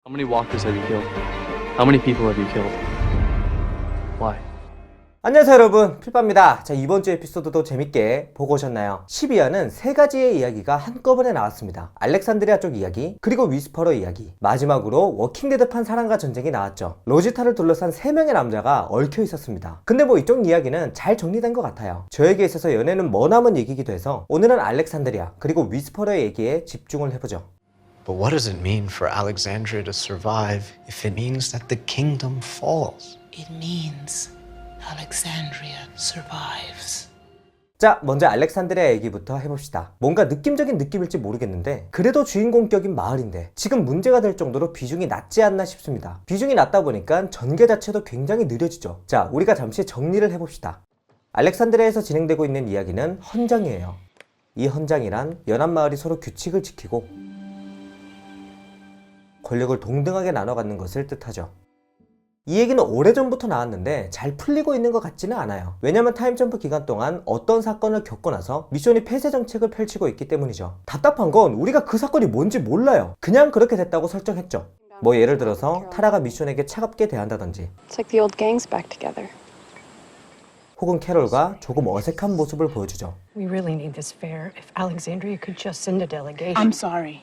How many walkers have you killed? How many people have you killed? Why? 안녕하세요 여러분, 필빠입니다. 자, 이번 주 에피소드도 재밌게 보고 오셨나요? 12화는 세 가지의 이야기가 한꺼번에 나왔습니다. 알렉산드리아 쪽 이야기, 그리고 위스퍼러 이야기, 마지막으로 워킹데드판 사랑과 전쟁이 나왔죠. 로지타를 둘러싼 3명의 남자가 얽혀 있었습니다. 근데 뭐 이쪽 이야기는 잘 정리된 것 같아요. 저에게 있어서 연애는 머나먼 얘기기도 해서 오늘은 알렉산드리아 그리고 위스퍼러의 얘기에 집중을 해보죠. But what does it mean for Alexandria to survive if it means that the kingdom falls? It means Alexandria survives. 자, 먼저 알렉산드리아 얘기부터 해봅시다. 뭔가 느낌적인 느낌일지 모르겠는데 그래도 주인공격인 마을인데 지금 문제가 될 정도로 비중이 낮지 않나 싶습니다. 비중이 낮다 보니까 전개 자체도 굉장히 느려지죠. 자, 우리가 잠시 정리를 해봅시다. 알렉산드리아에서 진행되고 있는 이야기는 헌장이에요. 이 헌장이란 연합마을이 서로 규칙을 지키고 권력을 동등하게 나눠 갖는 것을 뜻하죠. 이 얘기는 오래전부터 나왔는데 잘 풀리고 있는 것 같지는 않아요. 왜냐면 타임점프 기간 동안 어떤 사건을 겪고 나서 미션이 폐쇄 정책을 펼치고 있기 때문이죠. 답답한 건 우리가 그 사건이 뭔지 몰라요. 그냥 그렇게 됐다고 설정했죠. 뭐 예를 들어서 타라가 미션에게 차갑게 대한다든지, It's like the old gangs back together. 혹은 캐롤과 조금 어색한 모습을 보여주죠. We really need this fair. If Alexandria could just send a delegation. I'm sorry,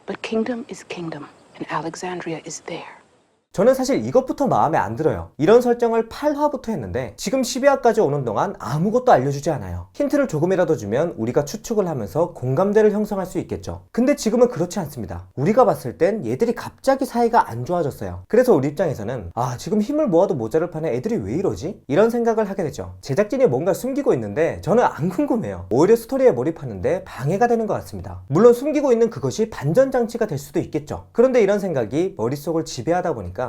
but kingdom is kingdom, and Alexandria is there. 저는 사실 이것부터 마음에 안 들어요. 이런 설정을 8화부터 했는데 지금 12화까지 오는 동안 아무것도 알려주지 않아요. 힌트를 조금이라도 주면 우리가 추측을 하면서 공감대를 형성할 수 있겠죠. 근데 지금은 그렇지 않습니다. 우리가 봤을 땐 얘들이 갑자기 사이가 안 좋아졌어요. 그래서 우리 입장에서는 지금 힘을 모아도 모자를 파네, 애들이 왜 이러지? 이런 생각을 하게 되죠. 제작진이 뭔가 숨기고 있는데 저는 안 궁금해요. 오히려 스토리에 몰입하는데 방해가 되는 것 같습니다. 물론 숨기고 있는 그것이 반전장치가 될 수도 있겠죠. 그런데 이런 생각이 머릿속을 지배하다 보니까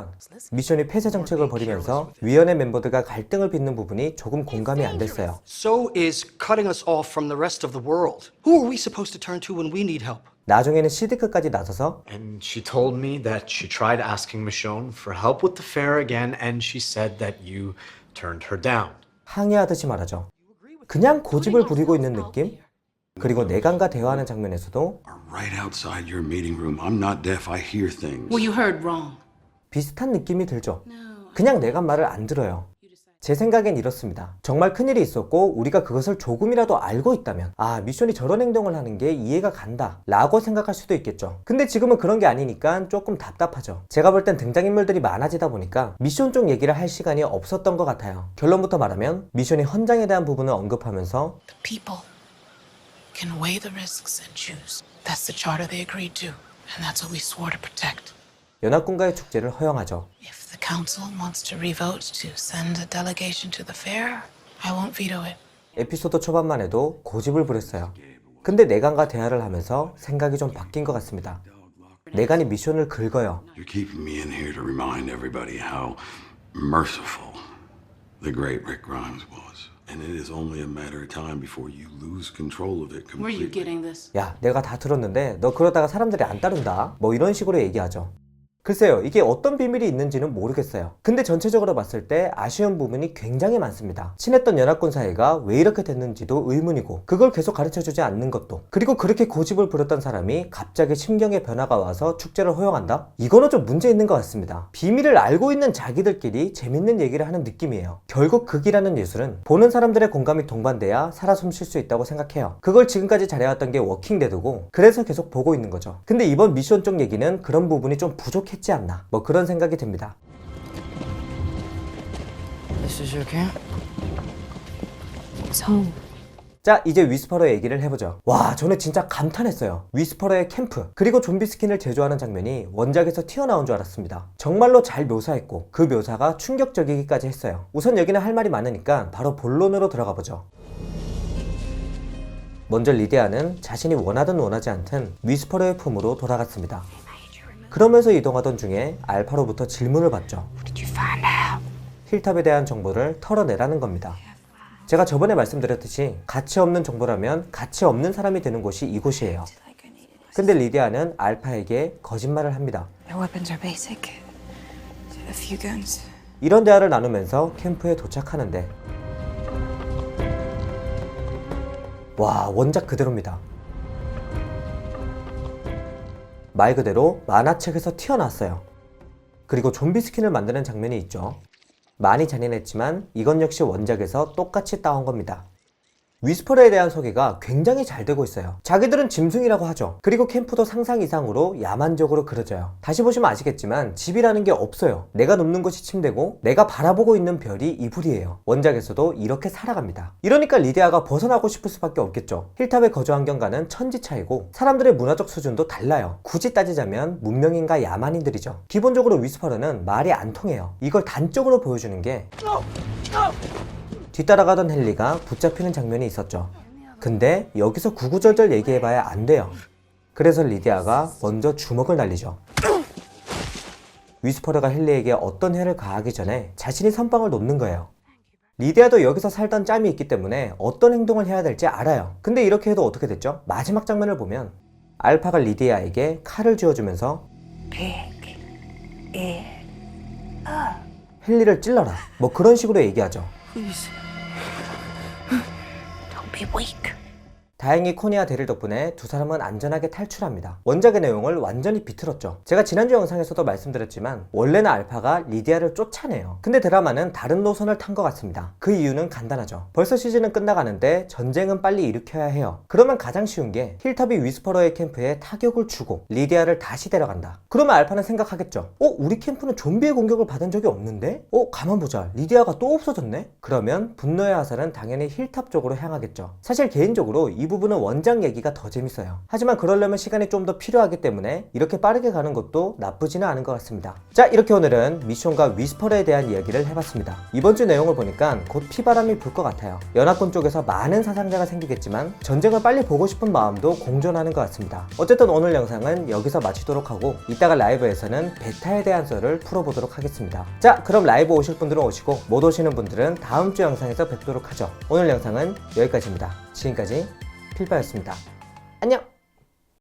미션이 폐쇄 정책을 벌이면서 위원회 멤버들과 갈등을 빚는 부분이 조금 공감이 안 됐어요. So is cutting us off from the rest of the world. Who are we supposed to turn to when we need help? 나중에는 시드크까지 나서서 And she told me that she tried asking Michonne for help with the fair again, and she said that you turned her down. 항의하듯이 말하죠. 그냥 고집을 부리고 있는 느낌? 그리고 내간과 대화하는 장면에서도 Right outside your meeting room. I'm not deaf. I hear things. Well, you heard wrong. 비슷한 느낌이 들죠. 그냥 내가 말을 안 들어요. 제 생각엔 이렇습니다. 정말 큰일이 있었고 우리가 그것을 조금이라도 알고 있다면 미션이 저런 행동을 하는 게 이해가 간다 라고 생각할 수도 있겠죠. 근데 지금은 그런 게 아니니까 조금 답답하죠. 제가 볼 땐 등장인물들이 많아지다 보니까 미션 쪽 얘기를 할 시간이 없었던 것 같아요. 결론부터 말하면 미션이 헌장에 대한 부분을 언급하면서 The people can weigh the risks and choose. That's the charter they agreed to, and that's what we swore to protect. 연합군과의 축제를 허용하죠. If the council wants to revote to send a delegation to the fair, I won't veto it. 에피소드 초반만 해도 고집을 부렸어요. 근데 내간과 대화를 하면서 생각이 좀 바뀐 것 같습니다. 내간이 미션을 긁어요. You're keeping me in here to remind everybody how merciful the great Rick Grimes was. And it is only a matter of time before you lose control of it Where are you completely. getting this? 야, 내가 다 들었는데 너 그러다가 사람들이 안 따른다. 뭐 이런 식으로 얘기하죠. 글쎄요, 이게 어떤 비밀이 있는지는 모르겠어요. 근데 전체적으로 봤을 때 아쉬운 부분이 굉장히 많습니다. 친했던 연합군 사이가 왜 이렇게 됐는지도 의문이고, 그걸 계속 가르쳐주지 않는 것도, 그리고 그렇게 고집을 부렸던 사람이 갑자기 심경의 변화가 와서 축제를 허용한다? 이거는 좀 문제 있는 것 같습니다. 비밀을 알고 있는 자기들끼리 재밌는 얘기를 하는 느낌이에요. 결국 극이라는 예술은 보는 사람들의 공감이 동반돼야 살아 숨쉴 수 있다고 생각해요. 그걸 지금까지 잘해왔던 게 워킹데드고, 그래서 계속 보고 있는 거죠. 근데 이번 미션 쪽 얘기는 그런 부분이 좀 부족했지 않나, 뭐 그런 생각이 듭니다. This is your camp? It's home. 자, 이제 위스퍼러 얘기를 해보죠. 와, 저는 진짜 감탄했어요. 위스퍼러의 캠프, 그리고 좀비 스킨을 제조하는 장면이 원작에서 튀어나온 줄 알았습니다. 정말로 잘 묘사했고 그 묘사가 충격적이기까지 했어요. 우선 여기는 할 말이 많으니까 바로 본론으로 들어가 보죠. 먼저 리디아는 자신이 원하든 원하지 않든 위스퍼러의 품으로 돌아갔습니다. 그러면서 이동하던 중에 알파로부터 질문을 받죠. 힐탑에 대한 정보를 털어내라는 겁니다. 제가 저번에 말씀드렸듯이 가치 없는 정보라면 가치 없는 사람이 되는 곳이 이곳이에요. 근데 리디아는 알파에게 거짓말을 합니다. Their weapons are basic. A few guns. 이런 대화를 나누면서 캠프에 도착하는데 와, 원작 그대로입니다. 말 그대로 만화책에서 튀어나왔어요. 그리고 좀비 스킨을 만드는 장면이 있죠. 많이 잔인했지만 이건 역시 원작에서 똑같이 따온 겁니다. 위스퍼러에 대한 소개가 굉장히 잘 되고 있어요. 자기들은 짐승이라고 하죠. 그리고 캠프도 상상 이상으로 야만적으로 그려져요. 다시 보시면 아시겠지만 집이라는 게 없어요. 내가 눕는 곳이 침대고 내가 바라보고 있는 별이 이불이에요. 원작에서도 이렇게 살아갑니다. 이러니까 리디아가 벗어나고 싶을 수밖에 없겠죠. 힐탑의 거주 환경과는 천지 차이고 사람들의 문화적 수준도 달라요. 굳이 따지자면 문명인과 야만인들이죠. 기본적으로 위스퍼러는 말이 안 통해요. 이걸 단적으로 보여주는 게 뒤따라가던 헨리가 붙잡히는 장면이 있었죠. 근데 여기서 구구절절 얘기해봐야 안 돼요. 그래서 리디아가 먼저 주먹을 날리죠. 위스퍼러가 헨리에게 어떤 해를 가하기 전에 자신이 선빵을 놓는 거예요. 리디아도 여기서 살던 짬이 있기 때문에 어떤 행동을 해야 될지 알아요. 근데 이렇게 해도 어떻게 됐죠? 마지막 장면을 보면 알파가 리디아에게 칼을 쥐어주면서 헨리를 찔러라, 뭐 그런 식으로 얘기하죠. Don't be weak. 다행히 코니와 데릴 덕분에 두 사람은 안전하게 탈출합니다. 원작의 내용을 완전히 비틀었죠. 제가 지난주 영상에서도 말씀드렸지만 원래는 알파가 리디아를 쫓아내요. 근데 드라마는 다른 노선을 탄 것 같습니다. 그 이유는 간단하죠. 벌써 시즌은 끝나가는데 전쟁은 빨리 일으켜야 해요. 그러면 가장 쉬운 게 힐탑이 위스퍼러의 캠프에 타격을 주고 리디아를 다시 데려간다. 그러면 알파는 생각하겠죠. 우리 캠프는 좀비의 공격을 받은 적이 없는데? 가만 보자, 리디아가 또 없어졌네? 그러면 분노의 화살은 당연히 힐탑 쪽으로 향하겠죠. 사실 개인적으로 이 부분은 원작 얘기가 더 재밌어요. 하지만 그러려면 시간이 좀 더 필요하기 때문에 이렇게 빠르게 가는 것도 나쁘지는 않은 것 같습니다. 자, 이렇게 오늘은 미션과 위스퍼러에 대한 이야기를 해봤습니다. 이번 주 내용을 보니까 곧 피바람이 불 것 같아요. 연합군 쪽에서 많은 사상자가 생기겠지만 전쟁을 빨리 보고 싶은 마음도 공존하는 것 같습니다. 어쨌든 오늘 영상은 여기서 마치도록 하고 이따가 라이브에서는 베타에 대한 썰을 풀어보도록 하겠습니다. 자, 그럼 라이브 오실 분들은 오시고 못 오시는 분들은 다음 주 영상에서 뵙도록 하죠. 오늘 영상은 여기까지입니다. 지금까지 필바였습니다. 안녕!